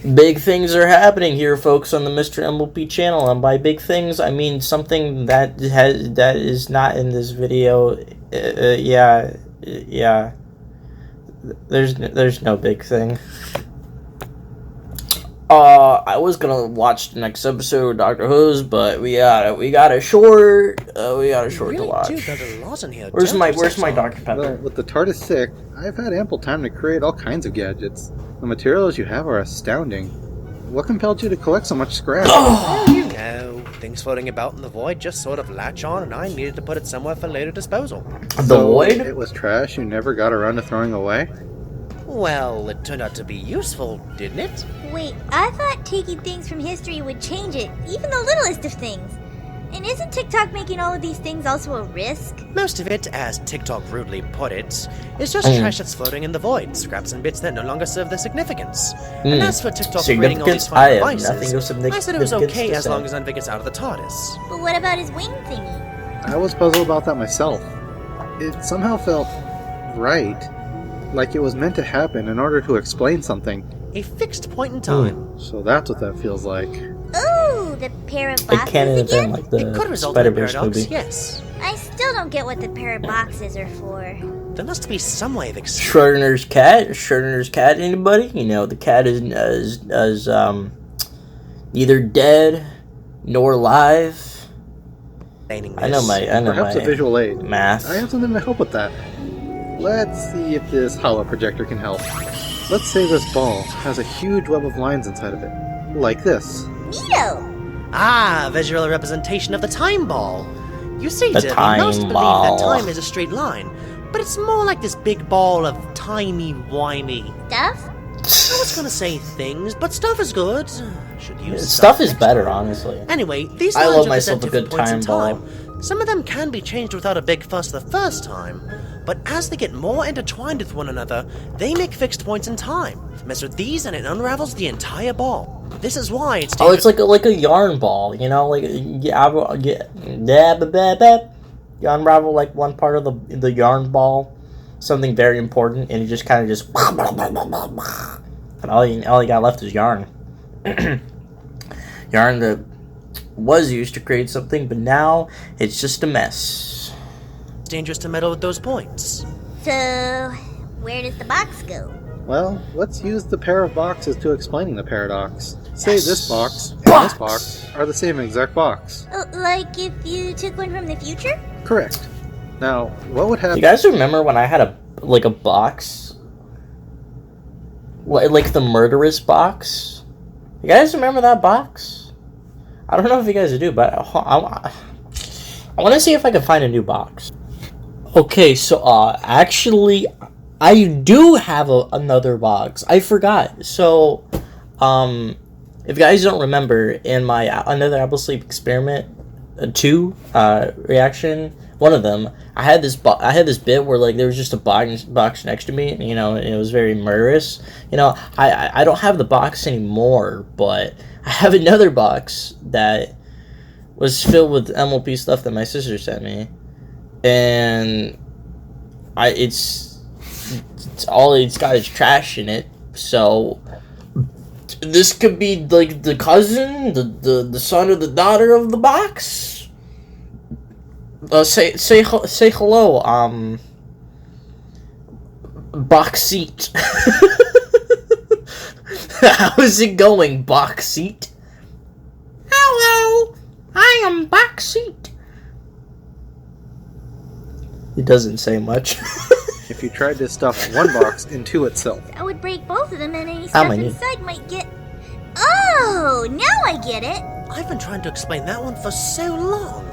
Big things are happening here, folks, on the Mr. MLP channel, and by big things, I mean something that is not in this video. Yeah. There's no big thing. I was gonna watch the next episode of Dr. Whooves, but we got a short to watch. Where's my Dr. Pepper? Well, with the TARDIS sick, I've had ample time to create all kinds of gadgets. The materials you have are astounding. What compelled you to collect so much scrap? Oh, you know, things floating about in the void just sort of latch on, and I needed to put it somewhere for later disposal. The void? It was trash you never got around to throwing away? Well, it turned out to be useful, didn't it? Wait, I thought taking things from history would change it, even the littlest of things. And isn't TikTok making all of these things also a risk? Most of it, as TikTok rudely put it, is just trash that's floating in the void, scraps and bits that no longer serve their significance. And as for TikTok creating all these fine devices, I said it was okay as long as Unvig gets out of the TARDIS. But what about his wing thingy? I was puzzled about that myself. It somehow felt right, like it was meant to happen in order to explain something. A fixed point in time. So that's what that feels like. Ooh, the pair of boxes again? Like the it could result in a paradox, movie. yes. I still don't get what the pair of boxes are for. There must be some way of explaining. Schrodinger's cat, anybody? You know, the cat is neither dead nor alive. I know Perhaps my a visual aid. Math. I have something to help with that. Let's see if this holo projector can help. Let's say this ball has a huge web of lines inside of it. Like this. Neato! Ah, visual representation of the time ball. You see, The Derpy, most time believe ball. that time is a straight line, but it's more like this big ball of timey-wimey. Stuff? I was gonna say things, but stuff is good. Should use Stuff is next better, time. honestly. Anyway, these I lines love represent myself a good different points in time ball. Some of them can be changed without a big fuss the first time, but as they get more intertwined with one another, they make fixed points in time. Mess with these and it unravels the entire ball. This is why it's it's like a yarn ball, you know, like you unravel like one part of the yarn ball, something very important, and you just kind of just and all you got left is yarn. Yarn that was used to create something, but now it's just a mess. It's dangerous to meddle with those points. So, where does the box go? Well, let's use the pair of boxes to explaining the paradox. Say this box and this box are the same exact box. Like if you took one from the future? Correct. Now, what would happen? You guys remember when I had a box? Like the murderous box? You guys remember that box? I don't know if you guys do, but I want to see if I can find a new box. Okay, so actually, I do have another box. I forgot. So, if you guys don't remember, in my Another Apple Sleep Experiment 2 reaction, one of them, I had this bit where like there was just a box next to me, you know, and it was very murderous. You know, I don't have the box anymore, but I have another box that was filled with MLP stuff that my sister sent me, and it's got is trash in it. So this could be like the cousin, the son or the daughter of the box. Say hello, Boxette. How's it going, Boxette? Hello, I am Boxette. It doesn't say much. If you tried to stuff one box into itself. I would break both of them and any stuff inside might get... Oh, now I get it. I've been trying to explain that one for so long.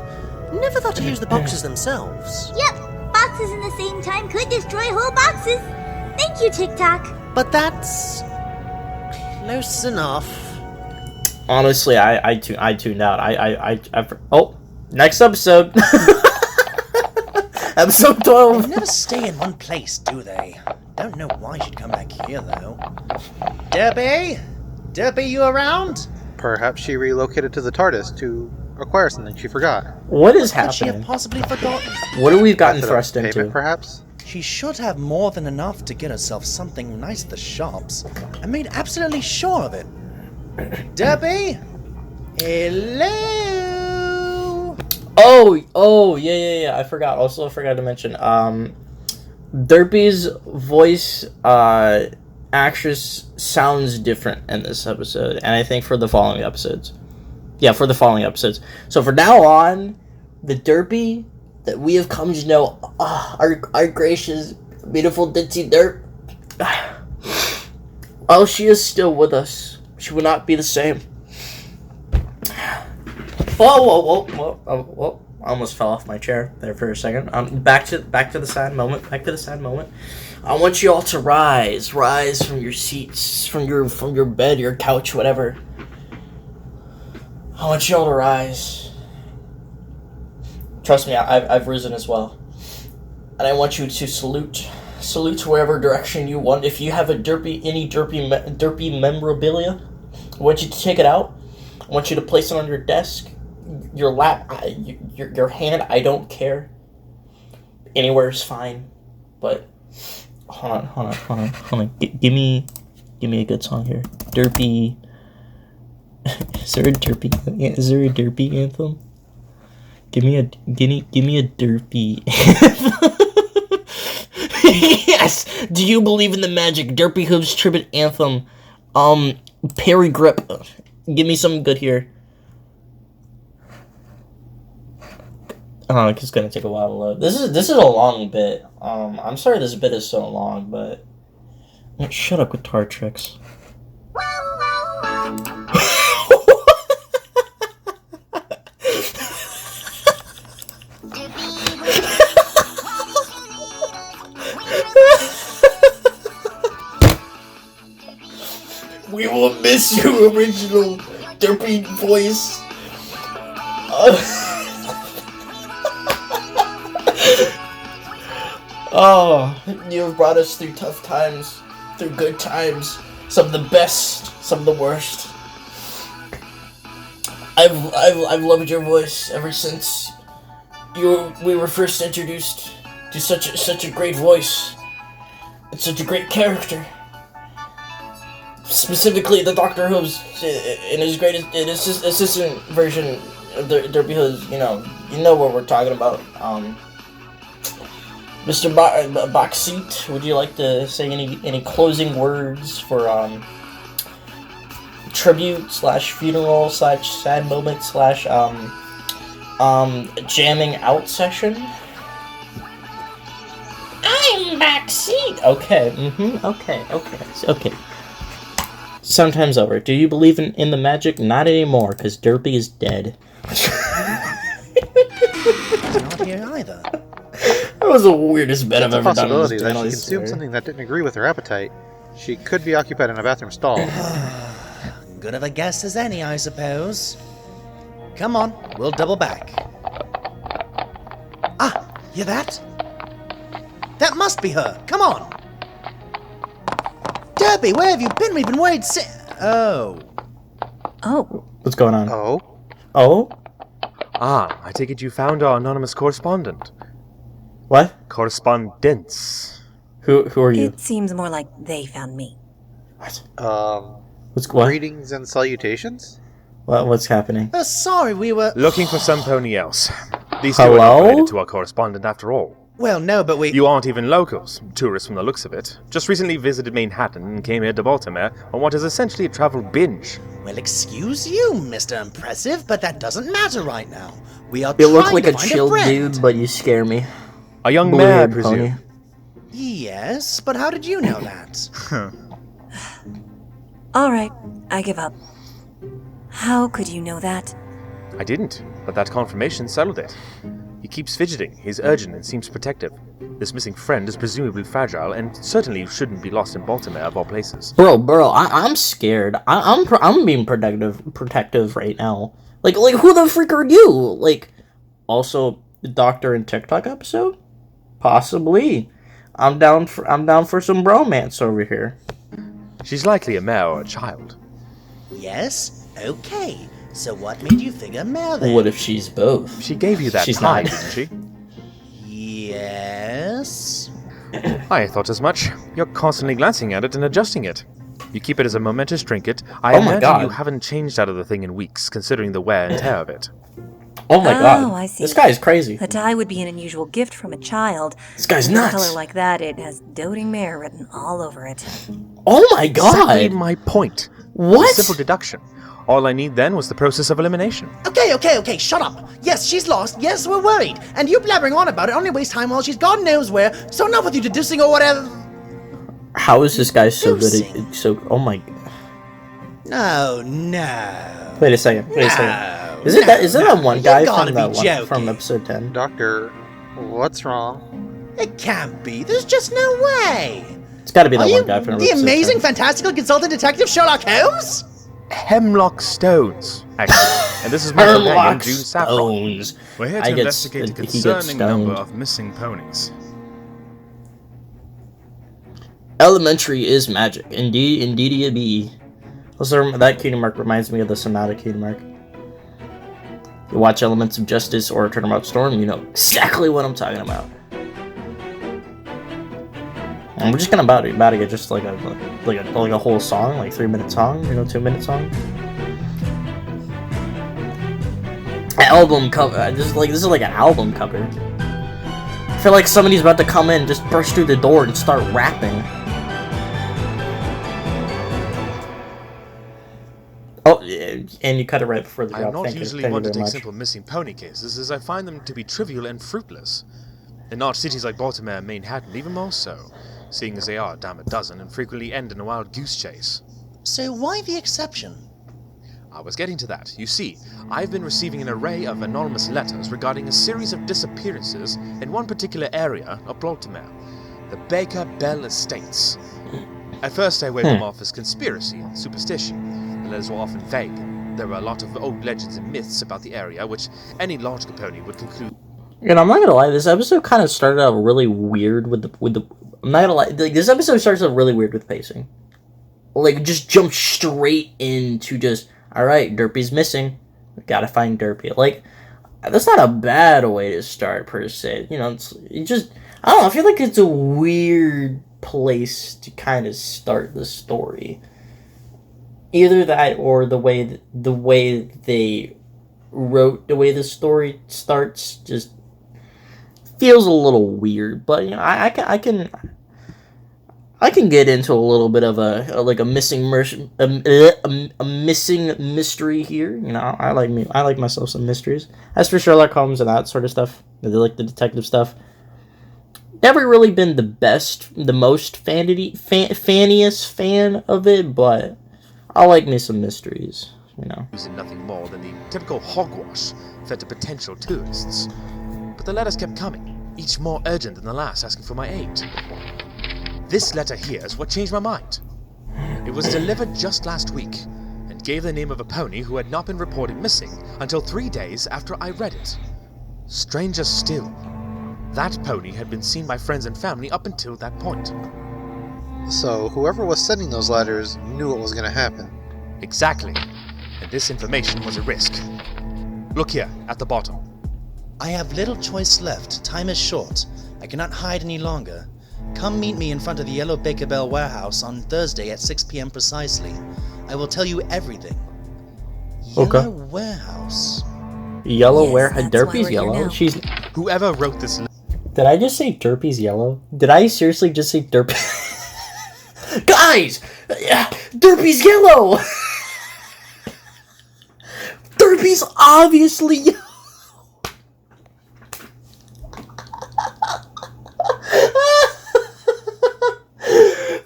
Never thought to use the boxes themselves. Yep, boxes in the same time could destroy whole boxes. Thank you, TikTok. But that's close enough. Honestly, I tuned out. Oh, next episode. Episode 12. They never stay in one place, do they? Don't know why she'd come back here, though. Derpy? Derpy, you around? Perhaps she relocated to the TARDIS to acquire something she forgot. What is Could she have happening? possibly forgotten? What have we gotten Method of thrust into? payment, perhaps? She should have more than enough to get herself something nice at the shops. I made absolutely sure of it. Derpy? Hello? Oh, yeah. I forgot. Also, I forgot to mention, Derpy's voice, actress sounds different in this episode, and I think for the following episodes. Yeah, for the following episodes. So from now on, the Derpy that we have come to know, our gracious, beautiful DITZY DERP, while she is still with us, she will not be the same. Whoa. I almost fell off my chair there for a second. Back to the sad moment. I want you all to rise from your seats, from your bed, your couch, whatever. I want you all to rise. Trust me, I've risen as well. And I want you to salute wherever direction you want. If you have any derpy memorabilia, I want you to take it out. I want you to place it on your desk, your lap, your hand. I don't care. Anywhere is fine. But hold on. Give me a good song here. Derpy. Is there a Derpy anthem? Give me a Derpy anthem. Yes! Do you believe in the magic? Derpy Whooves Tribute Anthem. ParryGrrip. Give me something good here. Oh, it's gonna take a while to load. This is a long bit. I'm sorry this bit is so long, but shut up, guitar tricks. We will miss your original derpy voice. Oh, you have brought us through tough times, through good times, some of the best, some of the worst. I've loved your voice ever since we were first introduced to such a great voice and such a great character. Specifically, the Dr. Whooves in his greatest assistant version of Derpy Whooves. You know what we're talking about. Mr. Boxette, would you like to say any closing words for tribute / funeral / sad moment / jamming out session? I'm Boxette. Okay. Okay. Sometimes over. Do you believe in the magic? Not anymore, because Derpy is dead. He's not here either. That was the weirdest bit I've ever done. Possibility that she consumed something that didn't agree with her appetite. She could be occupied in a bathroom stall. Good of a guess as any, I suppose. Come on, we'll double back. Ah, hear that? That must be her. Come on. Derpy, where have you been? We've been worried Oh. What's going on? Oh? Ah, I take it you found our anonymous correspondent. What? Correspondence. Who are you? It seems more like they found me. What? What? Greetings and salutations? What's happening? Sorry, we were... Looking for somebody else. These Hello? two are not related to our correspondent after all. Well, no, but we... You aren't even locals, tourists from the looks of it. Just recently visited Manhattan and came here to Baltimore on what is essentially a travel binge. Well, excuse you, Mr. Impressive, but that doesn't matter right now. We are You trying look like to a find chill friend. dude, but you scare me. A young Blue man, I haired presume. pony. Yes, but how did you know that? All right, I give up. How could you know that? I didn't, but that confirmation settled it. He keeps fidgeting, he's urgent and seems protective. This missing friend is presumably fragile and certainly shouldn't be lost in Baltimore of all places. Bro, I'm scared. I'm being protective right now. Like who the freak are you? Like, also the Doctor and TikTok episode? Possibly. I'm down for some bromance over here. She's likely a mare or a child. Yes? Okay. So what made you figure male then? What if she's both? She gave you that She's tie, not. didn't she? Yes? I thought as much. You're constantly glancing at it and adjusting it. You keep it as a momentous trinket. I Oh my imagine God. you haven't changed out of the thing in weeks, considering the wear and tear of it. Oh my God. I see. This guy is crazy. A tie would be an unusual gift from a child. This guy's With a nuts. color like that, it has doting mare written all over it. Oh my Exactly God. my point. What? Simple deduction. All I need then was the process of elimination. Okay, shut up. Yes, she's lost. Yes, we're worried. And you blabbering on about it only wastes time while she's God knows where. So enough with you deducing or whatever. How is this guy so good Deducing. at oh my No. Wait a second. Is it that one you guy gotta from be that one joking. from episode 10? Doctor, what's wrong? It can't be. There's just no way. It's gotta be Are that you one guy from the episode amazing, 10. fantastical, consultant detective Sherlock Holmes? Hemlock stones, actually. And this is my companion, Hemlock June Saffron. stones. We're here I to get investigate a he gets concerning number stoned. of missing ponies. Elementary is magic. Indeed it be. Also, that cutie mark reminds me of the Sonata cutie mark. You watch Elements of Justice or Turnabout Storm, you know exactly what I'm talking about. And we're just gonna about to get just like a whole song, like 3-minute song, 2-minute song. Album cover. This is like an album cover. I feel like somebody's about to come in, just burst through the door and start rapping. Oh, and you cut it right before the drop. I'm not Thank you. usually Thank you one to very take much. simple missing pony cases, as I find them to be trivial and fruitless. In large cities like Baltimore and Manhattan, even more so, seeing as they are a dime a dozen and frequently end in a wild goose chase. So why the exception? I was getting to that. You see, I've been receiving an array of anonymous letters regarding a series of disappearances in one particular area of Baltimore, the Baker Bell Estates. At first I waved them off as conspiracy and superstition. The letters were often vague. There were a lot of old legends and myths about the area, which any logical pony would conclude. And I'm not gonna lie, this episode kind of started out really weird with the. I'm not gonna lie, like, this episode starts out really weird with pacing. Like, just jump straight into just, all right, Derpy's missing. We gotta find Derpy. Like, that's not a bad way to start per se. It just, I don't know. I feel like it's a weird place to kind of start the story. Either that or the way they wrote the way the story starts just feels a little weird. But I can get into a little bit of a missing missing mystery here. I like myself some mysteries. As for Sherlock Holmes and that sort of stuff, like the detective stuff, never really been the most fanniest fan of it, but I like me some mysteries, Using nothing more than the typical hogwash fed to potential tourists. But the letters kept coming, each more urgent than the last, asking for my aid. This letter here is what changed my mind. It was delivered just last week, and gave the name of a pony who had not been reported missing until 3 days after I read it. Stranger still, that pony had been seen by friends and family up until that point. So, whoever was sending those letters knew what was going to happen. Exactly. And this information was a risk. Look here, at the bottom. I have little choice left. Time is short. I cannot hide any longer. Come meet me in front of the Yellow Baker Bell warehouse on Thursday at 6 p.m. precisely. I will tell you everything. Yellow warehouse. Yellow Yes, warehouse. that's why we're Derpy's here yellow. now. She's. Whoever wrote this Did I just say Derpy's yellow? Did I seriously just say Derpy? Guys! Derpy's yellow! Derpy's obviously yellow!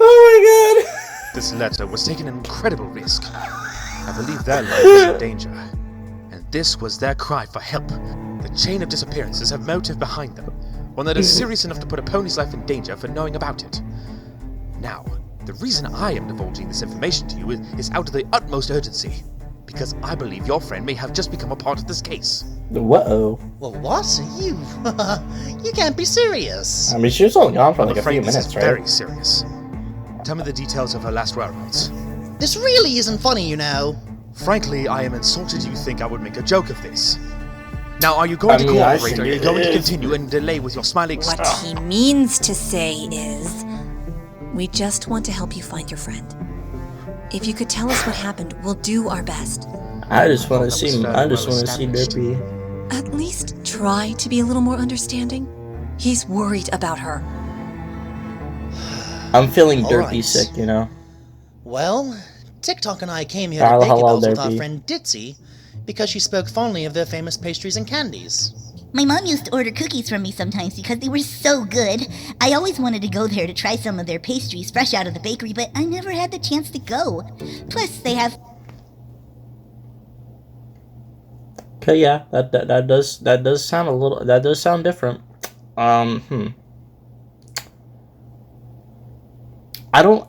Oh my god! This letter was taking an incredible risk. I believe their life was in danger. And this was their cry for help. The chain of disappearances have motive behind them. One that is serious enough to put a pony's life in danger for knowing about it. Now, the reason I am divulging this information to you is out of the utmost urgency. Because I believe your friend may have just become a part of this case. Whoa. Well, what? You... you can't be serious. I mean, she was only gone for I'm like a few afraid this minutes, is right? very serious. Tell me the details of her last whereabouts. This really isn't funny, you know. Frankly, I am insulted you think I would make a joke of this. Now, are you going to cooperate, or are you going to continue and delay with your smiling What he means to say is, we just want to help you find your friend. If you could tell us what happened, we'll do our best. I just want to see Derpy. At least try to be a little more understanding. He's worried about her. I'm feeling Derpy sick, you know. Well, TikTok and I came here to bake bells with our friend DITZY because she spoke fondly of their famous pastries and candies. My mom used to order cookies from me sometimes because they were so good. I always wanted to go there to try some of their pastries fresh out of the bakery, but I never had the chance to go. Plus, they have... Okay, yeah, that does sound a little, that does sound different. I don't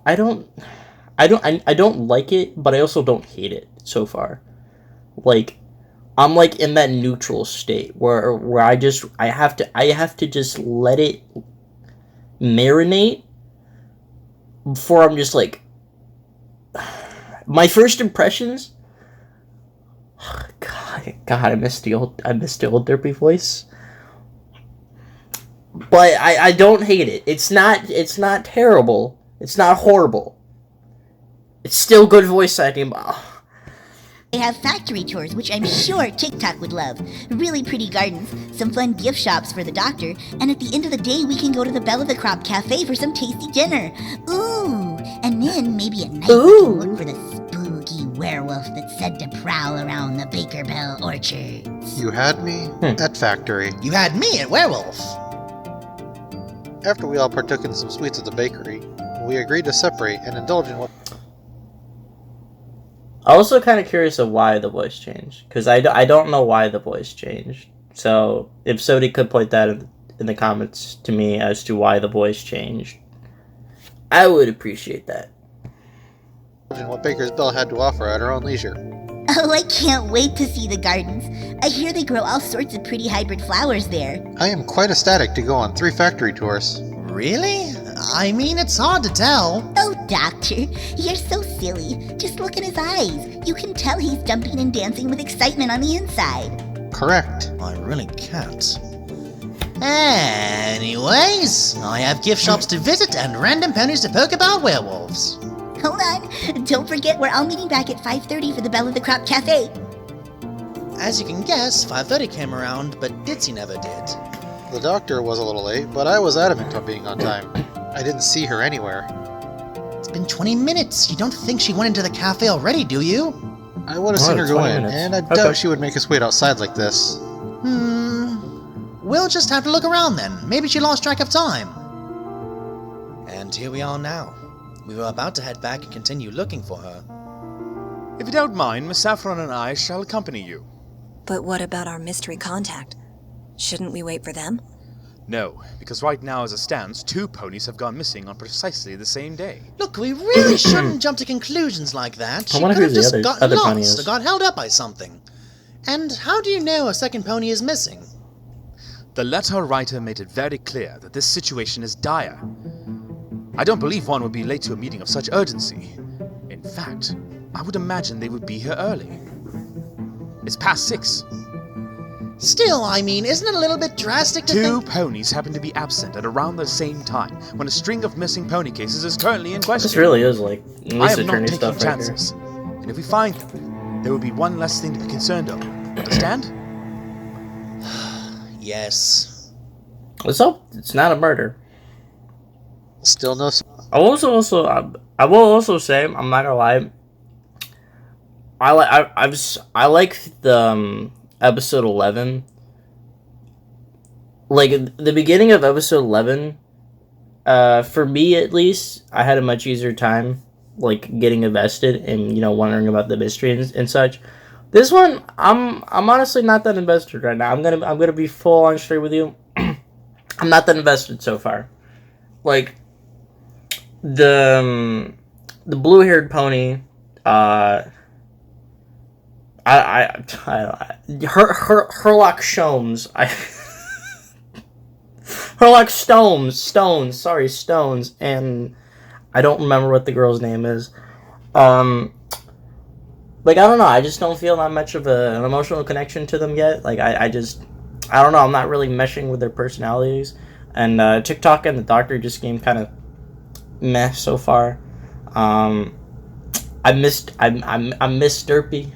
like it, but I also don't hate it so far. Like, I'm like in that neutral state where I have to just let it marinate before I'm just like, my first impressions. God, I missed the old Derpy voice. But I don't hate it. It's not terrible. It's not horrible. It's still good voice acting. They have factory tours, which I'm sure TikTok would love. Really pretty gardens, some fun gift shops for the doctor, and at the end of the day, we can go to the Belle of the Crop Cafe for some tasty dinner. Ooh, and then maybe at night we can look for the spooky werewolf that's said to prowl around the Baker Bell orchards. You had me at factory. You had me at werewolf. After we all partook in some sweets at the bakery, we agreed to separate and indulge in what... I'm also kind of curious of why the voice changed, because I don't know why the voice changed. So if somebody could point that in the comments to me as to why the voice changed, I would appreciate that. And what Baker's Bell had to offer at our own leisure. Oh, I can't wait to see the gardens. I hear they grow all sorts of pretty hybrid flowers there. I am quite ecstatic to go on 3 factory tours. Really? I mean, it's hard to tell. Oh, Doctor, you're so silly. Just look at his eyes. You can tell he's jumping and dancing with excitement on the inside. Correct. I really can't. Anyways, I have gift shops to visit and random ponies to poke about werewolves. Hold on. Don't forget we're all meeting back at 5:30 for the Belle of the Crop Cafe. As you can guess, 5:30 came around, but DITZY never did. The doctor was a little late, but I was adamant on being on time. I didn't see her anywhere. It's been 20 minutes. You don't think she went into the cafe already, do you? I would have seen her go in, and I doubt she would make us wait outside like this. We'll just have to look around then. Maybe she lost track of time. And here we are now. We were about to head back and continue looking for her. If you don't mind, Miss Saffron and I shall accompany you. But what about our mystery contact? Shouldn't we wait for them? No, because right now as it stands, 2 ponies have gone missing on precisely the same day. Look, we really shouldn't jump to conclusions like that. She could have just gotten lost or got held up by something. And how do you know a second pony is missing? The letter writer made it very clear that this situation is dire. I don't believe one would be late to a meeting of such urgency. In fact, I would imagine they would be here early. It's past 6. Still, I mean, isn't it a little bit drastic to think... 2 ponies happen to be absent at around the same time, when a string of missing pony cases is currently in question. This really is like I am not taking chances. And if we find them, there will be one less thing to be concerned of. Understand? Yes. Let's hope it's not a murder. Still no... I will also say, I'm not gonna lie, I like the episode 11. Like the beginning of episode 11, for me at least, I had a much easier time like getting invested and wondering about the mystery and such. This one, I'm honestly not that invested right now. I'm gonna be full on straight with you. I'm not that invested so far. Like the blue-haired pony, Herlock Stones. Herlock Stones, and I don't remember what the girl's name is. Like, I don't know, I just don't feel that much of an emotional connection to them yet. Like, I don't know, I'm not really meshing with their personalities. And TikTok and the Doctor just seem kind of meh so far. I I miss Derpy.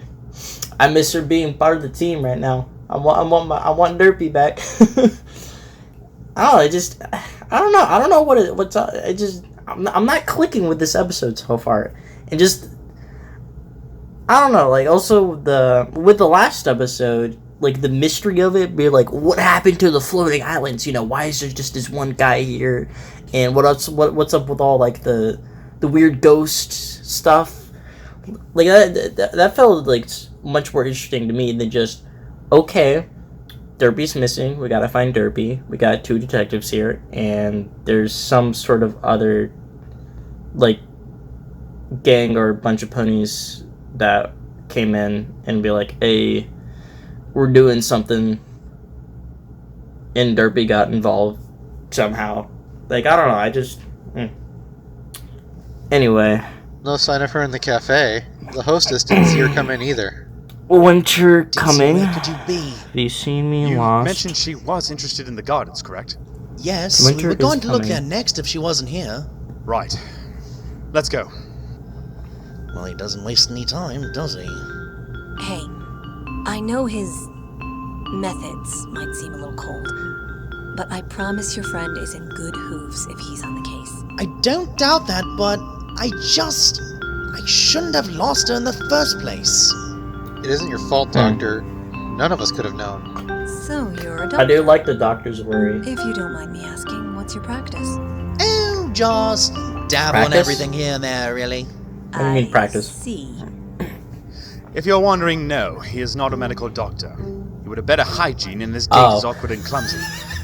I miss her being part of the team right now. I want Derpy back. I don't know. I don't know what's up. I'm not clicking with this episode so far, and just I don't know. Like also with the last episode, like the mystery of it, be like, what happened to the floating islands? You know, why is there just this one guy here? And what's up with all like the weird ghost stuff? Like that felt like much more interesting to me than just okay, Derpy's missing. We gotta find Derpy. We got 2 detectives here, and there's some sort of other like gang or bunch of ponies that came in and be like, hey, we're doing something, and Derpy got involved somehow. Like, I don't know, I just Anyway. No sign of her in the cafe. The hostess didn't see her come in either. Winter coming. Where could you be? Have you seen me You lost? mentioned she was interested in the gardens, correct? Yes, Winter we were going is to look coming. there next if she wasn't here. Right. Let's go. Well, he doesn't waste any time, does he? Hey, I know his methods might seem a little cold, but I promise your friend is in good hooves if he's on the case. I don't doubt that, but I shouldn't have lost her in the first place. It isn't your fault, Doctor. None of us could have known. So you're a doctor. I do like the doctor's worry. If you don't mind me asking, what's your practice? Oh, just dabble on Practice? everything here and there, really. What do you mean practice? See. If you're wondering, no, he is not a medical doctor. He would have better hygiene, and this gait is awkward and clumsy.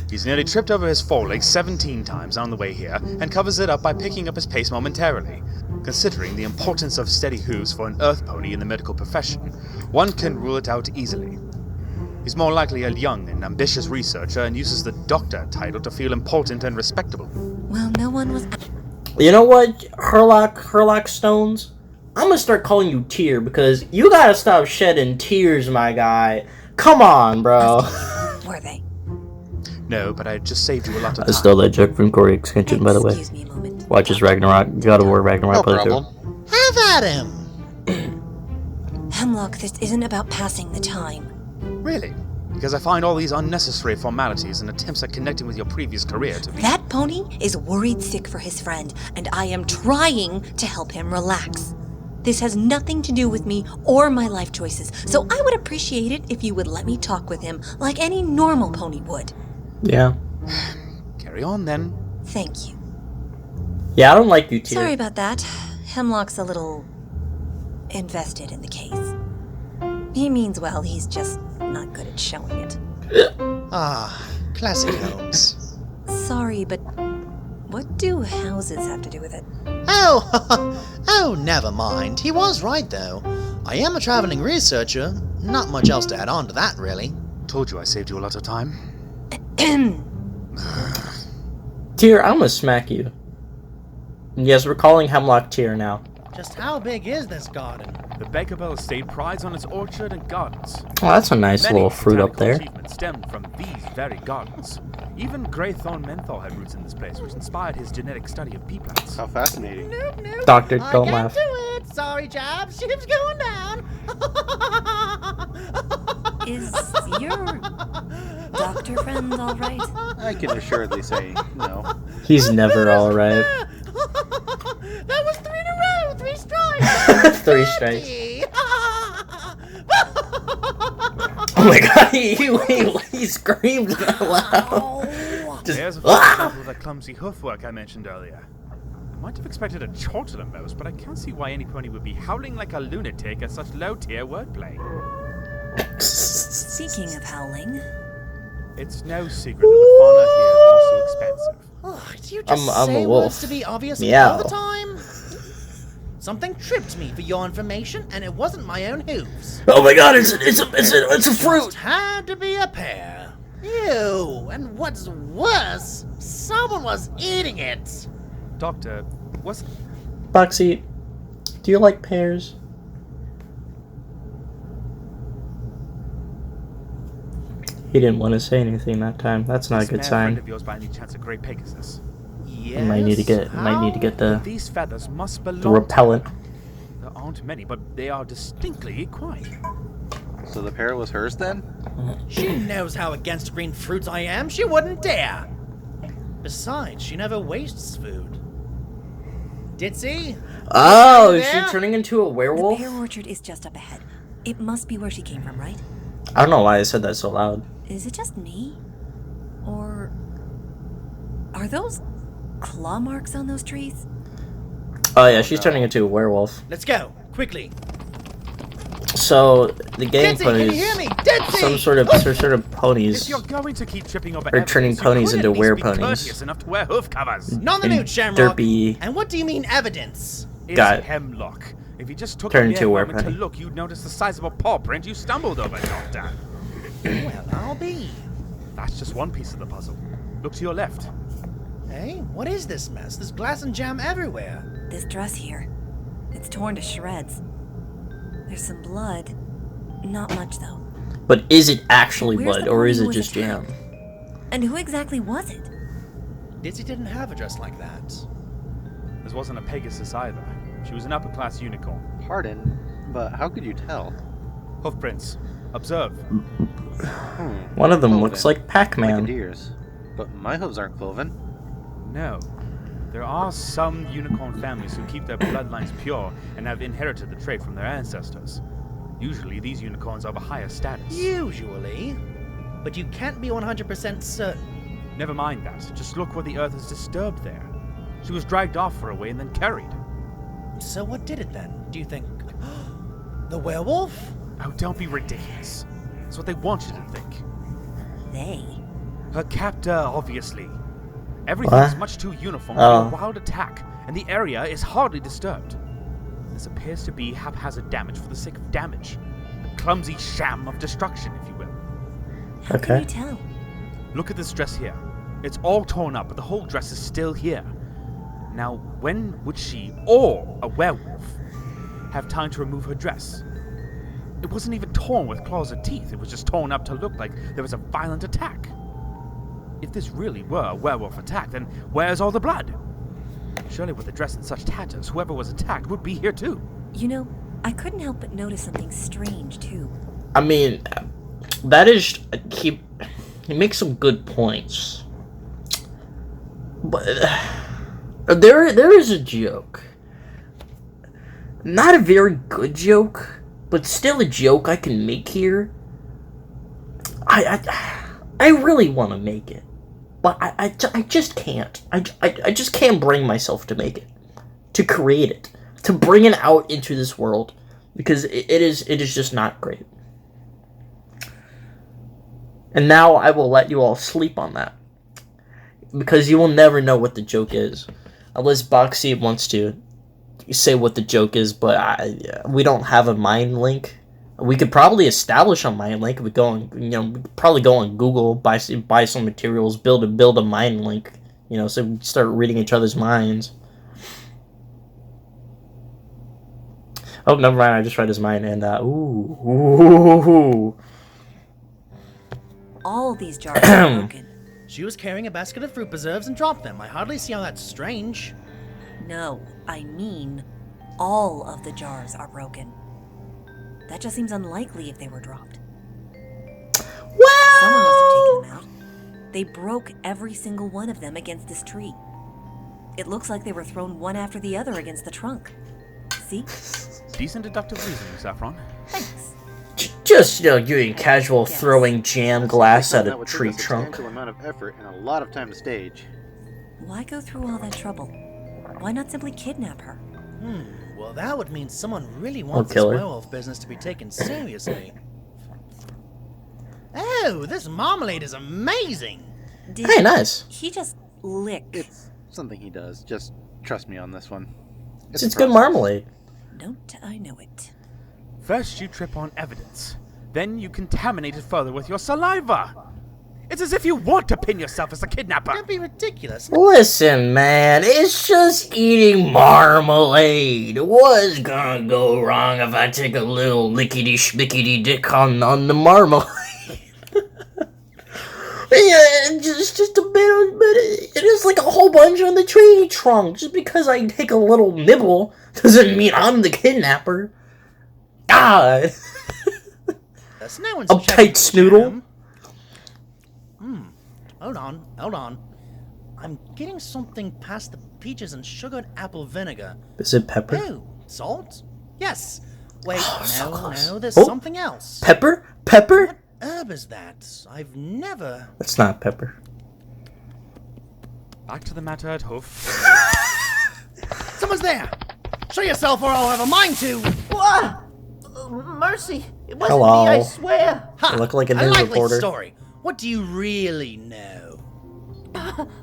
He's nearly tripped over his forelegs 17 times on the way here, and covers it up by picking up his pace momentarily. Considering the importance of steady hooves for an earth pony in the medical profession, one can rule it out easily. He's more likely a young and ambitious researcher and uses the doctor title to feel important and respectable. Well, no one was... You know what, Herlock Stones? I'm gonna start calling you Tear because you gotta stop shedding tears, my guy. Come on, bro. Were they? No, but I just saved you a lot of I time. stole that joke from Corey Extension, by the way. Excuse me a moment. Watch his Ragnarok. God of War Ragnarok No playthrough. problem. Have at him! Hemlock, this isn't about passing the time. Really? Because I find all these unnecessary formalities and attempts at connecting with your previous career to be... That pony is worried sick for his friend, and I am trying to help him relax. This has nothing to do with me or my life choices, so I would appreciate it if you would let me talk with him like any normal pony would. Yeah. Carry on, then. Thank you. Yeah, I don't like you, Tear. Sorry about that. Hemlock's a little invested in the case. He means well, he's just not good at showing it. Ah, classic Holmes. Sorry, but what do houses have to do with it? Oh, never mind. He was right, though. I am a traveling researcher. Not much else to add on to that, really. Told you I saved you a lot of time. Tear, I'm gonna smack you. Yes, we're calling Hemlock Tear now. Just how big is this garden? The Bakerbell estate prides on its orchard and gardens. Oh, that's a nice Many little fruit up botanical there. achievements stemmed from these very gardens. Even Greythorn menthol had roots in this place, which inspired his genetic study of pea plants. How fascinating. Nope. Doctor, I don't can't laugh. do it. Sorry, Jab. Ship's going down. Is your doctor friend all right? I can assuredly say no. He's never alright. That was 3 in a row. 3 strikes. 3 strikes. Oh my god, he screamed out loud. Just, There's a ah! example of that clumsy hoofwork I mentioned earlier. I might have expected a chortle at most, but I can't see why any pony would be howling like a lunatic at such low-tier wordplay. Speaking of howling, It's no secret that the fauna here is also expensive. Oh, do you just I'm a say wolf. words to be obvious Meow. all the time? Something tripped me, for your information, and it wasn't my own hooves. Oh my god, it's a fruit! Just had to be a pear. Ew, and what's worse, someone was eating it. Doctor, what's... Boxette, do you like pears? He didn't want to say anything that time. That's not a good This mare friend sign. of yours by any chance a Grey Yes, Might need to get the These feathers must belong repellent. to her. There aren't many, but they are distinctly equine. So the pear was hers then? She knows how against green fruits I am. She wouldn't dare. Besides, she never wastes food. DITZY? Oh, is she turning into a werewolf? The pear orchard is just up ahead. It must be where she came from, right? I don't know why I said that so loud. Is it just me? Or are those claw marks on those trees? Oh yeah, she's turning into a werewolf. Let's go, quickly. So the gang DITZY, ponies, can you hear me? DITZY! some sort of ponies, If you're going to keep tripping over are turning evidence, ponies you could into at least be wereponies. courteous enough to wear hoof covers. Not the And mood, Shamrock. Derpy And what do you mean evidence? Is got hemlock. If you just took turned a into a mere moment to werepony. look, you'd notice the sizable paw print you stumbled over, Doctor. Well, I'll be. That's just one piece of the puzzle. Look to your left. Hey, what is this mess? There's glass and jam everywhere. This dress here, it's torn to shreds. There's some blood. Not much, though. But is it actually Where's blood, the or is pony it who was just jam? attacked? And who exactly was it? DITZY didn't have a dress like that. This wasn't a Pegasus either. She was an upper-class unicorn. Pardon, but how could you tell? Hoof prints. Observe. One of them Cloven. looks like Like a Pac-Man. deer's. But my hooves aren't cloven. No. There are some unicorn families who keep their bloodlines pure and have inherited the trait from their ancestors. Usually, these unicorns are of a higher status. Usually. But you can't be 100% certain. Never mind that. Just look where the earth is disturbed there. She was dragged off for a way and then carried. So what did it then? Do you think... the werewolf? Oh, don't be ridiculous. It's what they want you to think. They. Her captor, obviously. Everything's What? much too uniform Oh. for a wild attack, and the area is hardly disturbed. This appears to be haphazard damage for the sake of damage. A clumsy sham of destruction, if you will. How can Okay. you tell? Look at this dress here. It's all torn up, but the whole dress is still here. Now, when would she, or a werewolf, have time to remove her dress? It wasn't even torn with claws or teeth. It was just torn up to look like there was a violent attack. If this really were a werewolf attack, then where's all the blood? Surely with the dress in such tatters, whoever was attacked would be here too. You know, I couldn't help but notice something strange, too. I mean, that is he makes some good points, but there is a joke, not a very good joke, but still a joke I can make here. I really want to make it, but I just can't. I just can't bring myself to make it, to create it, to bring it out into this world, because it is just not great. And now I will let you all sleep on that, because you will never know what the joke is, unless Boxette wants to say what the joke is. But we don't have a mind link. We could probably establish a mind link. We go on, we could probably go on Google, buy some materials, build a mind link. So we start reading each other's minds. Oh, never mind. I just read his mind, and ooh. All these jars are broken. She was carrying a basket of fruit preserves and dropped them. I hardly see how that's strange. No, I mean, all of the jars are broken. That just seems unlikely if they were dropped. Well, Someone must have taken them out. They broke every single one of them against this tree. It looks like they were thrown one after the other against the trunk. See? Decent deductive reasoning, Saffron. Thanks. just doing casual Yes. throwing jam glass at That a would tree take a trunk. substantial amount of effort and a lot of time to stage. Why go through all that trouble? Why not simply kidnap her? Well, that would mean someone really wants this kill her. werewolf business to be taken seriously. Oh, this marmalade is amazing! Did Hey, nice. he just lick? It's something he does. Just trust me on this one. It's a good process. marmalade. Don't I know it? First you trip on evidence, then you contaminate it further with your saliva. It's as if you want to pin yourself as a kidnapper. That'd be ridiculous. Listen, man, it's just eating marmalade. What's gonna go wrong if I take a little lickety-schmickety dick on the marmalade? Yeah, it's just a bit, but it is like a whole bunch on the tree trunk. Just because I take a little nibble doesn't mean I'm the kidnapper. God. So no one's Uptight snoodle. Hold on. I'm getting something past the peaches and sugar and apple vinegar. Is it pepper? Oh, salt? Yes. Wait, So close. no, there's Oh. something else. Pepper? Pepper? What herb is that? I've never... That's not pepper. Back to the matter at Hoof. Someone's there! Show yourself or I'll have a mind to! What? Mercy, it wasn't Hello. me, I swear. Ha! You look like a a news likely reporter. story. What do you really know?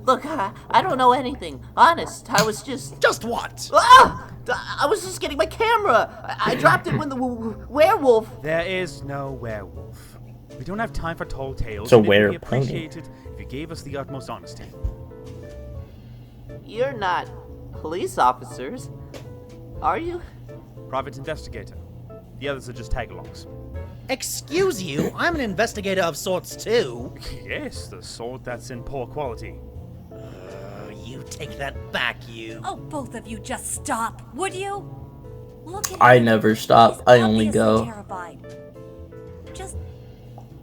Look, I don't know anything. Honest, I was just... Just what? Ah! I was just getting my camera. I dropped it when the werewolf... There is no werewolf. We don't have time for tall tales. So and it would be where pony? appreciated if you gave us the utmost honesty. You're not police officers, are you? Private investigator. The others are just tag-alongs. Excuse you, I'm an investigator of sorts too. Yes, the sort that's in poor quality. You take that back, you. Oh, both of you just stop, would you? Look at I him. never stop. He's I only obviously go. Terrified. Just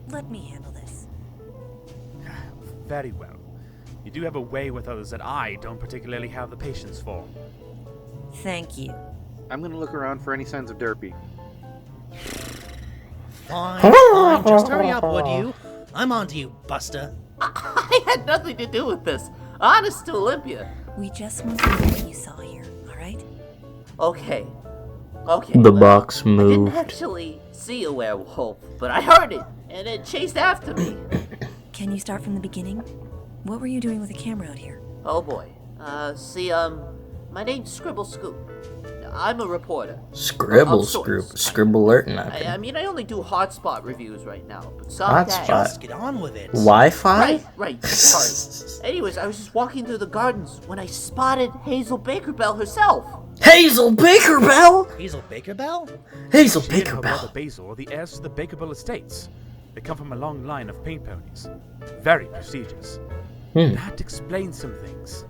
let me handle this. Very well. You do have a way with others that I don't particularly have the patience for. Thank you. I'm gonna look around for any signs of Derpy. Fine, just hurry up, would you? I'm on to you, Buster. I had nothing to do with this. Honest to Olympia. We just want to know what you saw here, alright? Okay. The well, box I didn't moved. actually see a werewolf, but I heard it, and it chased after me. Can you start from the beginning? What were you doing with a camera out here? Oh boy. My name's Scribble Scoop. I'm a reporter. Scribble Of sorts. Scoop. Scribble alert I nothing. mean, I only do hotspot reviews right now, but someday... Hotspot? Just get on with it. Wi-Fi? Right, sorry. Anyways, I was just walking through the gardens when I spotted Hazel Baker Bell herself. Hazel Baker Bell? Hazel Baker Bell? Hazel She and Baker her brother Bell. Basil are the heirs to the Bakerbell estates. They come from a long line of paint ponies. Very prestigious. That explains some things.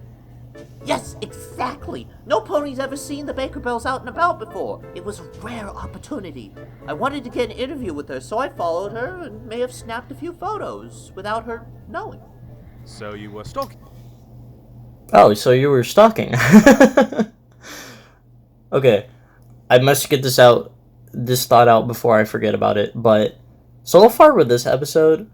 Yes, exactly. No pony's ever seen the Baker Bells out and about before. It was a rare opportunity. I wanted to get an interview with her, so I followed her and may have snapped a few photos without her knowing. So you were stalking. Oh, so you were stalking. Okay. I must get this thought out before I forget about it, but so far with this episode,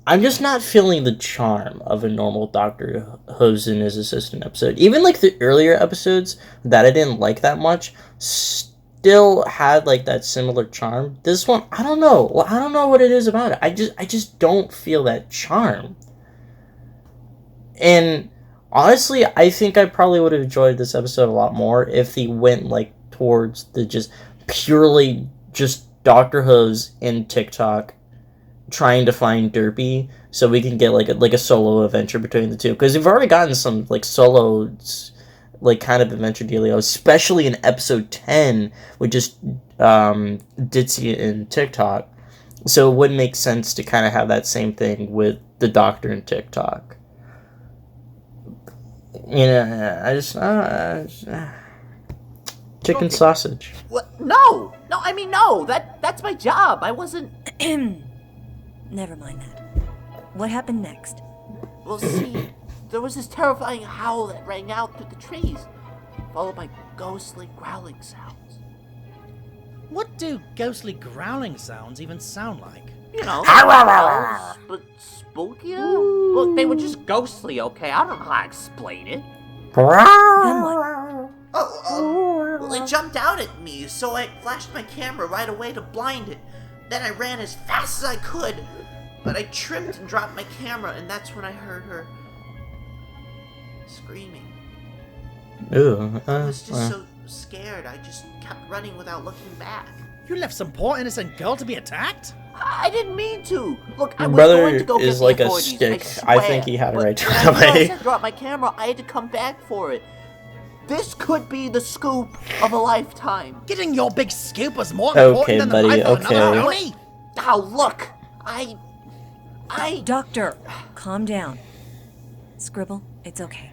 I'm just not feeling the charm of a normal Dr. Whooves and his assistant episode. Even like the earlier episodes that I didn't like that much still had like that similar charm. This one, I don't know. I don't know what it is about it. I just don't feel that charm. And honestly, I think I probably would have enjoyed this episode a lot more if he went like towards the just purely just Dr. Whooves in TikTok trying to find Derpy, so we can get like a solo adventure between the two, because we've already gotten some like solos like kind of adventure dealio, especially in episode 10 with just DITZY and TikTok. So it would make sense to kind of have that same thing with the Doctor and TikTok. You know, I just chicken sausage. What? No, I mean, no. That's my job. I wasn't. Never mind that. What happened next? Well, see, there was this terrifying howl that rang out through the trees, followed by ghostly growling sounds. What do ghostly growling sounds even sound like? You know, growls, but spookier? Look, they were just ghostly, okay? I don't know how to explain it. Then what? Well, it jumped out at me, so I flashed my camera right away to blind it. Then I ran as fast as I could, but I tripped and dropped my camera, and that's when I heard her screaming. Ooh, I was just so scared, I just kept running without looking back. You left some poor innocent girl to be attacked? I didn't mean to. Look, I Your was brother going to go is get like the a authorities, stick. I I swear. think he had a But right to when run I realized away. I dropped my camera, I had to come back for it. This could be the scoop of a lifetime. Getting your big scoop was more Okay, important than buddy, the life of okay. another pony? Now look, I Doctor, calm down. Scribble, it's okay.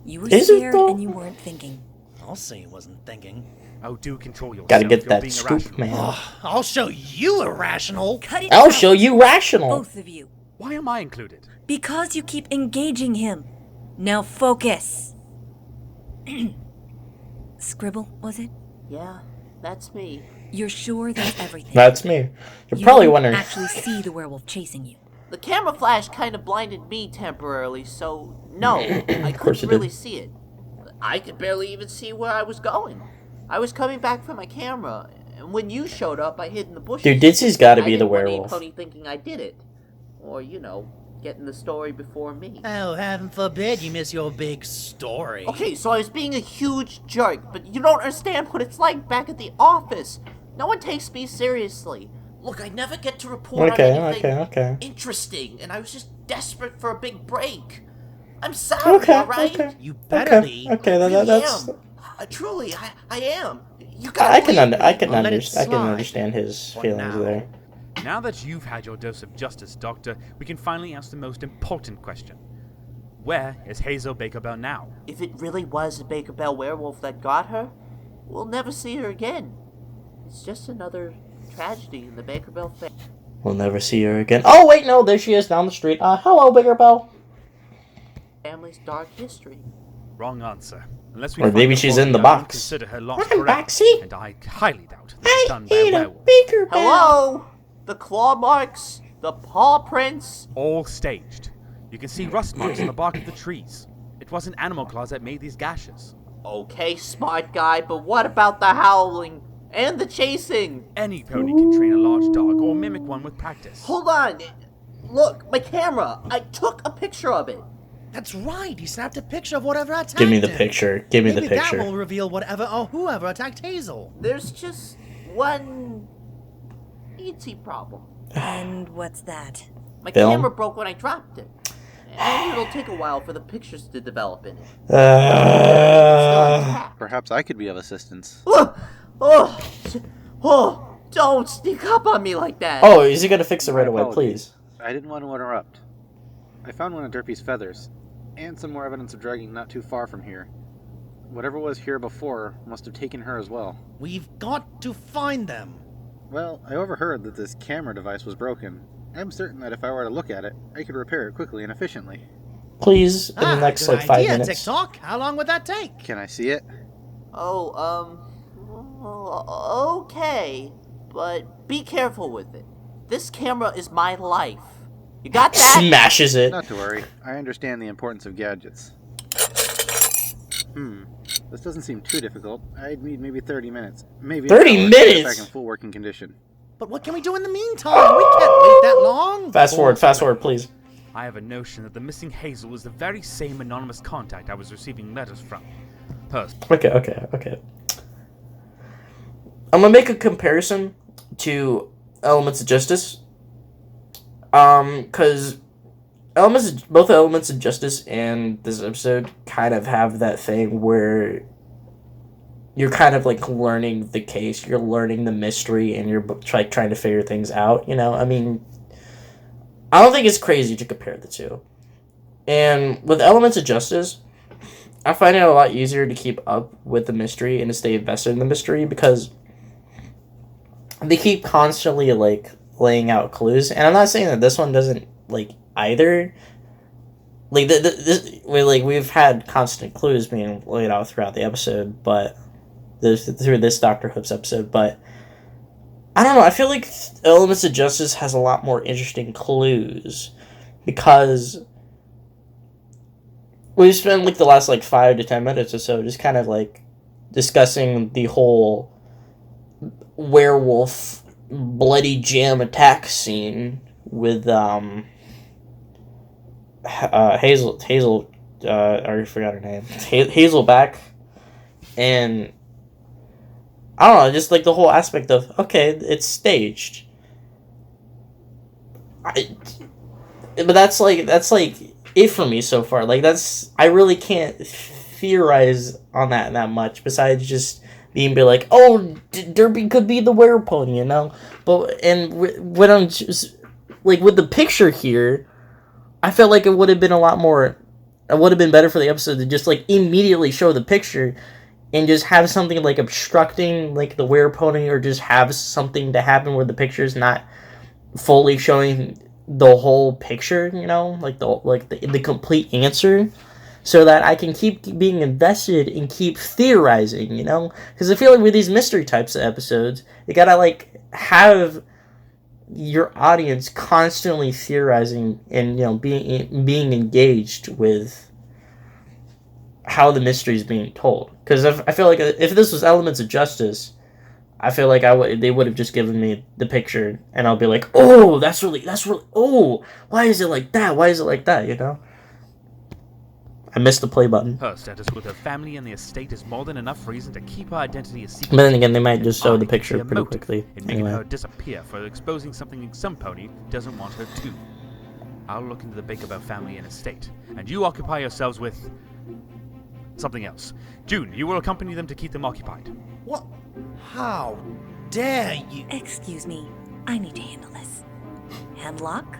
You were Is it scared though? and you weren't thinking. I'll say he wasn't thinking. Oh, do control yourself. Gotta get You're that being scoop, irrational. man. I'll show you irrational. Cut it I'll out, show you rational. both of you. Why am I included? Because you keep engaging him. Now focus. Scribble, was it? Yeah, that's me. You're sure that's everything? That's me. You're You probably didn't wondering. actually see the werewolf chasing you. The camera flash kind of blinded me temporarily, so no, I course couldn't it really did. see it. I could barely even see where I was going. I was coming back for my camera, and when you showed up, I hid in the bushes. Dude, Ditzy's gotta be I the didn't want werewolf. Pony thinking I did it, or getting the story before me. Oh, heaven forbid you miss your big story. Okay, so I was being a huge jerk, but you don't understand what it's like back at the office. No one takes me seriously. Look, I never get to report on anything Okay. interesting, and I was just desperate for a big break. I'm sorry, alright? You better be. Okay, I really that's. am. Truly, I am. You I gotta can I'll let it slide. understand his For feelings now. there. Now that you've had your dose of justice, Doctor, we can finally ask the most important question. Where is Hazel Baker Bell now? If it really was the Baker Bell werewolf that got her, we'll never see her again. It's just another tragedy in the Baker Bell family. We'll never see her again. Oh wait, no, there she is down the street. Hello, Bigger Bell. Family's dark history. Wrong answer. Unless we Or find maybe the she's body, in the I won't box. Consider her lost I'm forever, back, see? and I highly doubt that it's done by a werewolf. Baker Bell. Hello? The claw marks? The paw prints? All staged. You can see rust marks on the bark of the trees. It wasn't animal claws that made these gashes. Okay, smart guy, but what about the howling? And the chasing? Any pony can train a large dog or mimic one with practice. Hold on. Look, my camera. I took a picture of it. That's right. He snapped a picture of whatever attacked Give me the him. picture. Give me Maybe the picture. that will reveal whatever or whoever attacked Hazel. There's just one itsy problem. And what's that? My Film? camera broke when I dropped it. And it'll take a while for the pictures to develop in it. Still intact. Perhaps I could be of assistance. Don't sneak up on me like that. Oh, is he gonna fix it right My away, apologies. please? I didn't want to interrupt. I found one of Derpy's feathers, and some more evidence of dragging not too far from here. Whatever was here before must have taken her as well. We've got to find them. Well, I overheard that this camera device was broken. I'm certain that if I were to look at it, I could repair it quickly and efficiently. Please, in the next good like 5 idea, minutes. TikTok. How long would that take? Can I see it? Okay. But be careful with it. This camera is my life. You got that? Smashes it. Not to worry. I understand the importance of gadgets. This doesn't seem too difficult. I'd need maybe 30 minutes. Maybe 30 an hour to minutes? get back in full working condition. But what can we do in the meantime? We can't wait that long. Fast forward, please. I have a notion that the missing Hazel is the very same anonymous contact I was receiving letters from. Okay. I'm gonna make a comparison to Elements of Justice. Cause both Elements of Justice and this episode kind of have that thing where you're kind of like learning the case, you're learning the mystery, and you're like trying to figure things out. You know, I mean, I don't think it's crazy to compare the two. And with Elements of Justice, I find it a lot easier to keep up with the mystery and to stay invested in the mystery because they keep constantly like laying out clues. And I'm not saying that this one doesn't like either. Like we've had constant clues being laid out throughout the episode, but through this Dr. Hoops episode, but I don't know. I feel like Elements of Justice has a lot more interesting clues because we've spent like the last like 5 to 10 minutes or so just kind of like discussing the whole werewolf bloody jam attack scene with Hazel I already forgot her name. Hazelback, and I don't know, just like the whole aspect of okay, it's staged. But that's like it for me so far. Like I really can't theorize on that much besides just being like, oh, Derpy could be the werepony, you know. But and what I'm just like, with the picture here, I felt like it would have been a lot more, it would have been better for the episode to just, like, immediately show the picture and just have something, like, obstructing, like, the were-pony, or just have something to happen where the picture's not fully showing the whole picture, you know, like the complete answer, so that I can keep being invested and keep theorizing, you know, because I feel like with these mystery types of episodes, you gotta, like, have your audience constantly theorizing and, you know, being engaged with how the mystery is being told. Because I feel like if this was Elements of Justice, I feel like they would have just given me the picture, and I'll be like, oh, that's really, oh, why is it like that? Why is it like that, you know? I missed the play button. Her status with her family and the estate is more than enough reason to keep her identity a secret. But then again, they might just show the picture pretty quickly. In making her disappear for exposing something some pony doesn't want her to. I'll look into the Bakerbell family and estate, and you occupy yourselves with something else. June, you will accompany them to keep them occupied. What? How dare you? Excuse me, I need to handle this. Hemlock,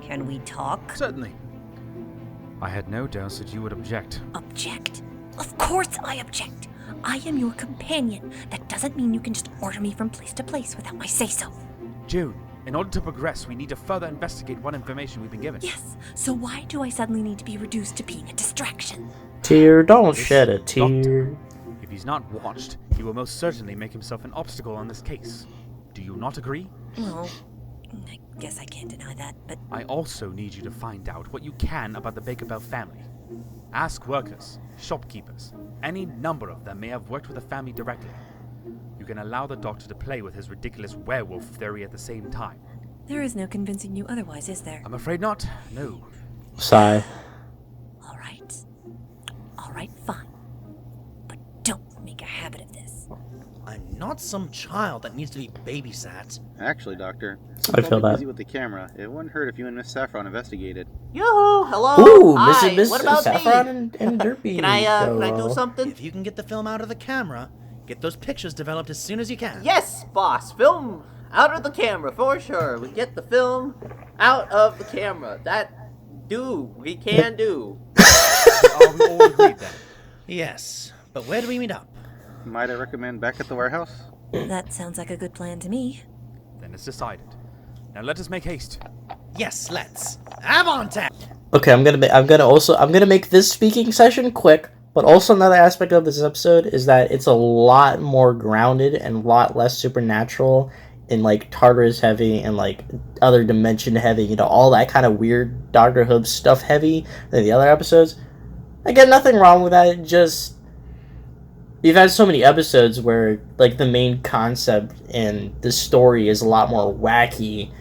can we talk? Certainly. I had no doubts that you would object. Object? Of course I object. I am your companion. That doesn't mean you can just order me from place to place without my say-so. June, in order to progress, we need to further investigate what information we've been given. Yes, so why do I suddenly need to be reduced to being a distraction? Tear, don't shed a tear. If he's not watched, he will most certainly make himself an obstacle on this case. Do you not agree? Well, I guess I can't deny that, but... I also need you to find out what you can about the Bakerbell family. Ask workers, shopkeepers, any number of them may have worked with the family directly. You can allow the doctor to play with his ridiculous werewolf theory at the same time. There is no convincing you otherwise, is there? I'm afraid not, no. Sigh. Alright, fine. But don't make a habit of this. I'm not some child that needs to be babysat. Actually, Doctor, I feel that. Busy with the camera. It wouldn't hurt if you and Miss Saffron investigated. Yoo-hoo! Hello! Ooh, Hi! Mrs. What about Saffron me? and Derpy. Can I do something? If you can get the film out of the camera, get those pictures developed as soon as you can. Yes, boss! Film out of the camera, for sure. We get the film out of the camera. We can do. We all agreed then. Yes, but where do we meet up? Might I recommend back at the warehouse? That sounds like a good plan to me. Then it's decided. Now let us make haste. Yes, let's. Have on tap. Okay, I'm gonna make this speaking session quick. But also another aspect of this episode is that it's a lot more grounded and a lot less supernatural, and like Tartarus heavy and like other dimension heavy, you know, all that kind of weird Doctor Who stuff heavy than the other episodes. Again, nothing wrong with that. Just you've had so many episodes where like the main concept and the story is a lot more wacky,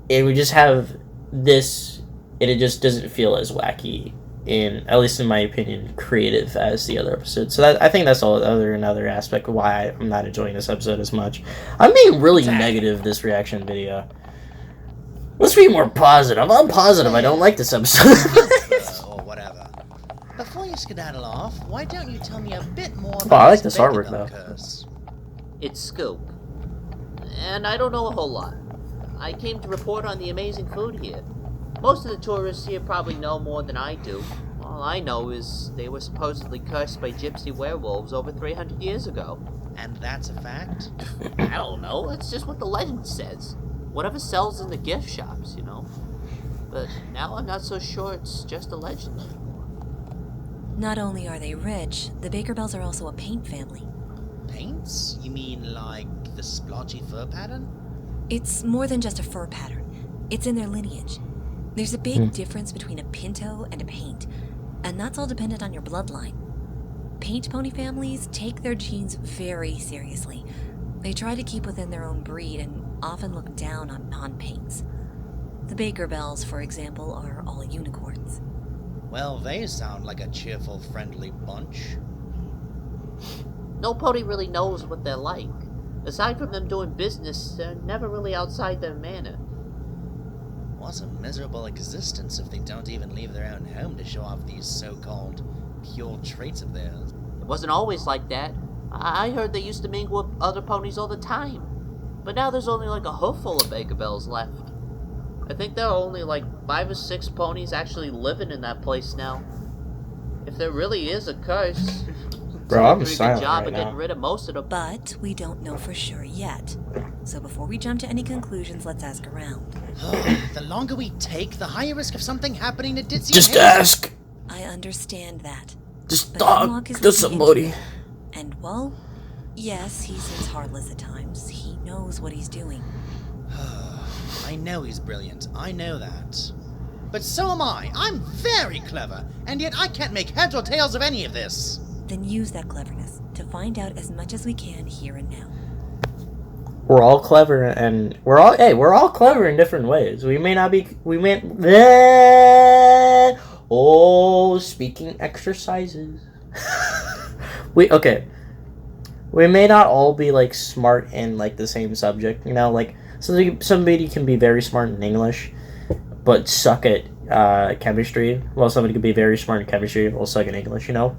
and we just have this, and it just doesn't feel as wacky, in at least in my opinion, creative as the other episodes. So I think that's another aspect of why I'm not enjoying this episode as much. I'm being really negative this reaction video. Let's be more positive. I'm positive I don't like this episode. Or whatever. Before you skedaddle off, why don't you tell me a bit more about I like this artwork though. curse? It's Scoop. And I don't know a whole lot. I came to report on the amazing food here. Most of the tourists here probably know more than I do. All I know is they were supposedly cursed by gypsy werewolves over 300 years ago. And that's a fact? I don't know, it's just what the legend says. Whatever sells in the gift shops, you know. But now I'm not so sure it's just a legend anymore. Not only are they rich, the Bakerbells are also a paint family. Paints? You mean like the splotchy fur pattern? It's more than just a fur pattern. It's in their lineage. There's a big difference between a pinto and a paint, and that's all dependent on your bloodline. Paint pony families take their genes very seriously. They try to keep within their own breed and often look down on non-paints. The Bakerbells, for example, are all unicorns. Well, they sound like a cheerful, friendly bunch. No pony really knows what they're like. Aside from them doing business, they're never really outside their manor. What a miserable existence if they don't even leave their own home to show off these so-called pure traits of theirs. It wasn't always like that. I heard they used to mingle with other ponies all the time. But now there's only like a hoofful of Bakerbells left. I think there are only like 5 or 6 ponies actually living in that place now. If there really is a curse, bro, I'm pretty good silent job right of now. getting rid of most of them. But we don't know for sure yet. So before we jump to any conclusions, let's ask around. The longer we take, the higher risk of something happening to DITZY. Just ask. I understand that. Just But talk Hemlock is to looking into somebody. it. And well, yes, he seems heartless at times. He knows what he's doing. I know he's brilliant. I know that. But so am I. I'm very clever, and yet I can't make heads or tails of any of this. Then use that cleverness to find out as much as we can here and now. We're all clever, and we're all clever in different ways. We may not be. We may. Speaking exercises. Okay. We may not all be like smart in like the same subject. You know, like somebody can be very smart in English, but suck at chemistry. While somebody could be very smart in chemistry, will suck at English. You know,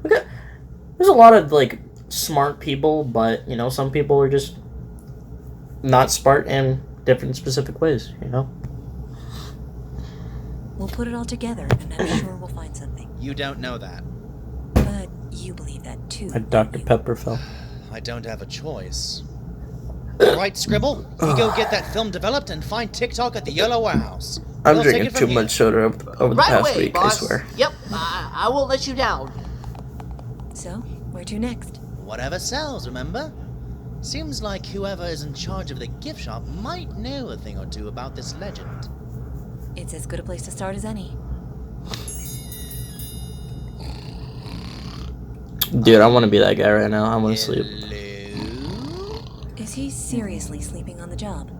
there's a lot of like smart people, but you know, some people are just not smart in different specific ways. You know. We'll put it all together, and I'm sure we'll find something. You don't know that. But you believe that too. A Dr. Pepper fell. I don't have a choice. Alright, Scribble, you go get that film developed and find TikTok at the Yellow Warehouse. I'm We'll take drinking it from too here. much soda over the Right past away, week, boss. I swear. Yep, I won't let you down. So, where to next? Whatever sells, remember? Seems like whoever is in charge of the gift shop might know a thing or two about this legend. It's as good a place to start as any. Dude, I want to be that guy right now. I want to sleep. Hello? Is he seriously sleeping on the job?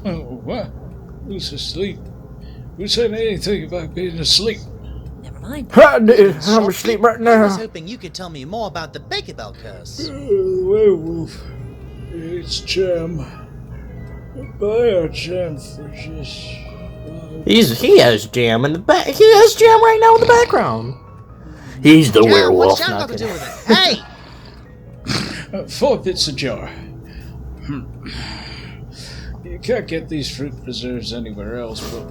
Oh, what? Who's asleep? Who said anything about being asleep? Never mind. I'm asleep right I was now. hoping you could tell me more about the Baker Bell curse. Werewolf. It's jam. Buy a jam for just... He has jam in the back. He has jam right now in the background. He's the Jam, werewolf. what's jam Not got to do kidding. with it? Hey! 4 bits a jar. You can't get these fruit preserves anywhere else, but...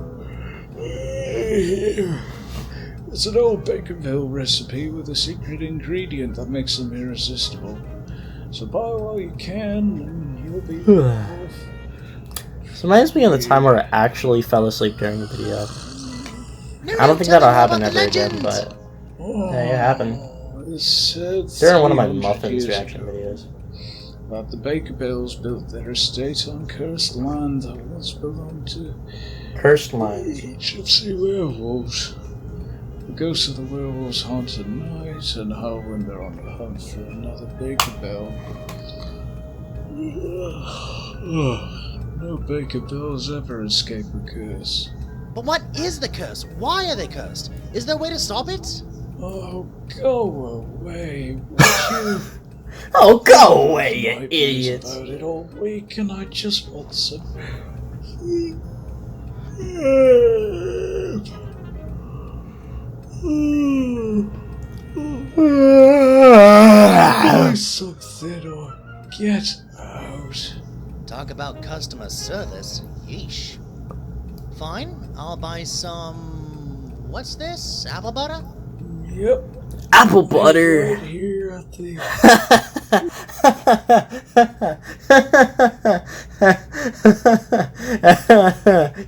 It's an old Bakerville recipe with a secret ingredient that makes them irresistible. So buy while you can, and you'll be werewolf. This reminds me of the time where I actually fell asleep during the video. No, I don't think tell that'll me more happen about the ever again, legend. but yeah, it happened. It's said During one of my 300 muffins years reaction ago videos. that the Bakerbells built their estate on cursed land that once belonged to Cursed lines. gypsy werewolves. The ghosts of the werewolves haunt at night and howl when they're on the hunt for another Bakerbell. No Bakerbells ever escape a curse. But what is the curse? Why are they cursed? Is there a way to stop it? Oh, go away, would you? Oh, go away, you My blues idiots. about it all week, and I just want some. Do something or get out. Talk about customer service. Yeesh. Fine, I'll buy some... What's this? Apple butter? Yep. Apple butter. Right here at the.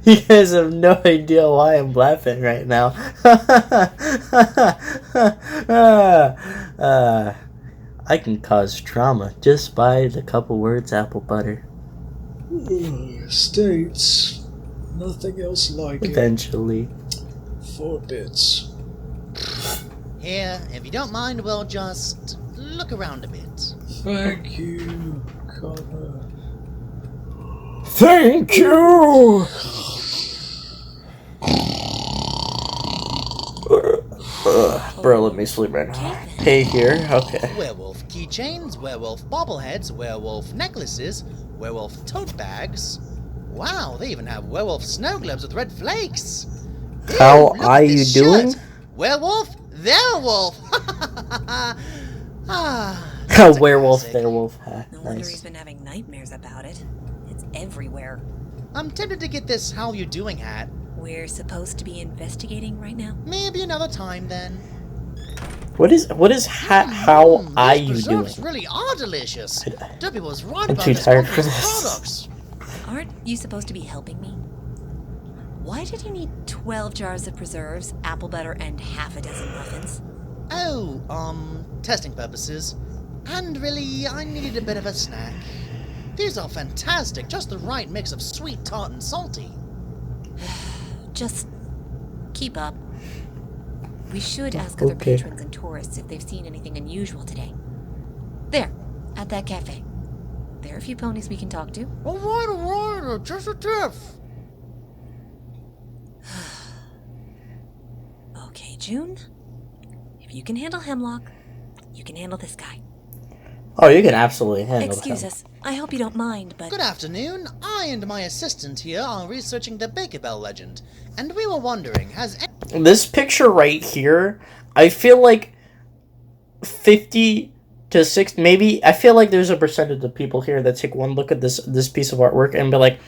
You guys have no idea why I'm laughing right now. I can cause trauma just by the couple words apple butter. States. Nothing else like it. Eventually. 4 bits. Here, if you don't mind, we'll just look around a bit. Thank you, Connor. Thank you! Bro, let me sleep right now. Hey here, okay. Werewolf keychains, werewolf bobbleheads, werewolf necklaces, werewolf tote bags. Wow, they even have werewolf snow globes with red flakes. Ew, How look are at you this doing? shirt. Werewolf? They're a wolf! That's a Werewolf, classic. their wolf hat. No wonder he's Nice. been having nightmares about it. It's everywhere. I'm tempted to get this how you doing hat. We're supposed to be investigating right now? Maybe another time then. What is how are you doing? These really are delicious. Derpy was right I'm about too this tired for company's this. products. Aren't you supposed to be helping me? Why did you need 12 jars of preserves, apple butter, and half a dozen muffins? Oh, testing purposes. And really, I needed a bit of a snack. These are fantastic, just the right mix of sweet, tart, and salty. Just keep up. We should ask other patrons and tourists if they've seen anything unusual today. There, at that cafe. There are a few ponies we can talk to. Alright, just a tiff. Okay, June. If you can handle Hemlock, you can handle this guy. Oh, you can absolutely handle Excuse him. us. I hope you don't mind, but... Good afternoon. I and my assistant here are researching the Baker Bell legend, and we were wondering, has... This picture right here, I feel like 50 to 60, maybe, I feel like there's a percentage of people here that take one look at this piece of artwork and be like,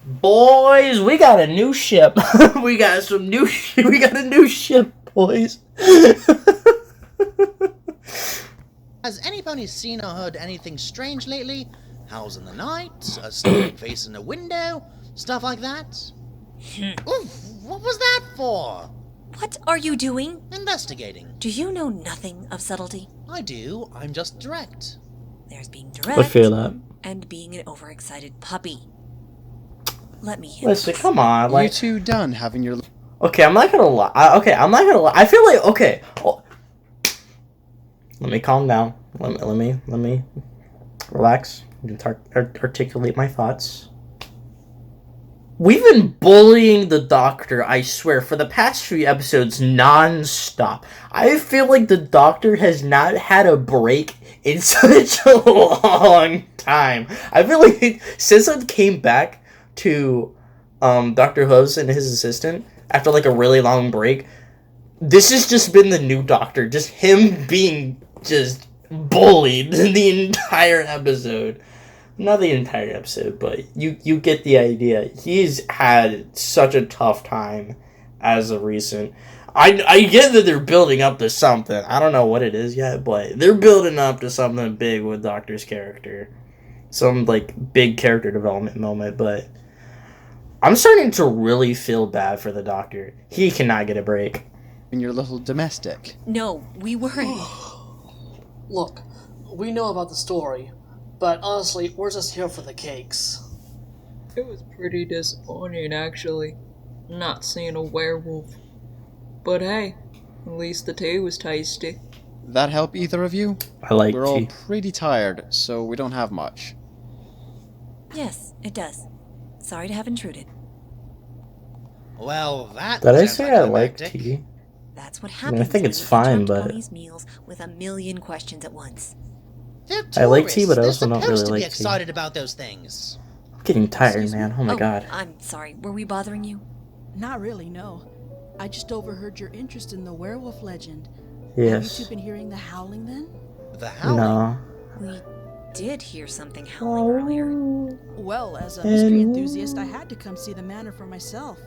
boys, we got a new ship. we got a new ship, boys. Has any pony seen or heard anything strange lately? Howls in the night? A staring face in a window? Stuff like that? Oof, what was that for? What are you doing? Investigating. Do you know nothing of subtlety? I do. I'm just direct. There's being I direct feel that. and being an overexcited puppy. Let me handle Listen, this. come on, like... You two done having your... Okay, I'm not gonna lie. I'm not gonna lie. I feel like, okay. Oh. Let me calm down. Let me relax. Articulate my thoughts. We've been bullying the doctor, I swear, for the past few episodes non-stop. I feel like the doctor has not had a break in such a long time. I feel like since I came back to Dr. Whooves and his assistant after like a really long break, this has just been the new doctor. Just him being just bullied the entire episode. Not the entire episode, but you get the idea. He's had such a tough time as of recent. I get that they're building up to something. I don't know what it is yet, but they're building up to something big with Doctor's character. Some, like, big character development moment, but I'm starting to really feel bad for the Doctor. He cannot get a break. In your little domestic. No, we weren't. Look, we know about the story, but honestly, we're just here for the cakes. It was pretty disappointing, actually, not seeing a werewolf. But hey, at least the tea was tasty. That help either of you? I like We're all tea. pretty tired, so we don't have much. Yes, it does. Sorry to have intruded. Well, that Did I sounds say like I an like epic. tea? That's what I happens mean, I think when it's you fine, interrupt but Ponies' meals with a million questions at once. They're I like tea, but I tourists. also They're don't really supposed to be like tea. excited about those things. I'm getting tired, man. Oh my god. I'm sorry. Were we bothering you? Not really, no. I just overheard your interest in the werewolf legend. Yes. Have you two been hearing the howling then? The howling? No. We did hear something howling earlier. Well, as a mystery enthusiast, I had to come see the manor for myself.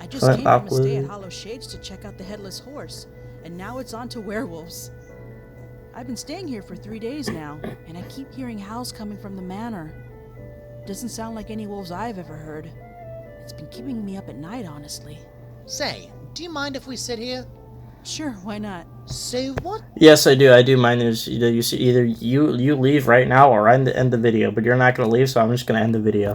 I just came from a stay at Hollow Shades to check out the Headless Horse, and now it's on to werewolves. I've been staying here for 3 days now, and I keep hearing howls coming from the manor. Doesn't sound like any wolves I've ever heard. It's been keeping me up at night, honestly. Say, do you mind if we sit here? Sure, why not? Say what? Yes, I do. I do mind. There's either you leave right now or end the video, but you're not gonna leave, so I'm just gonna end the video.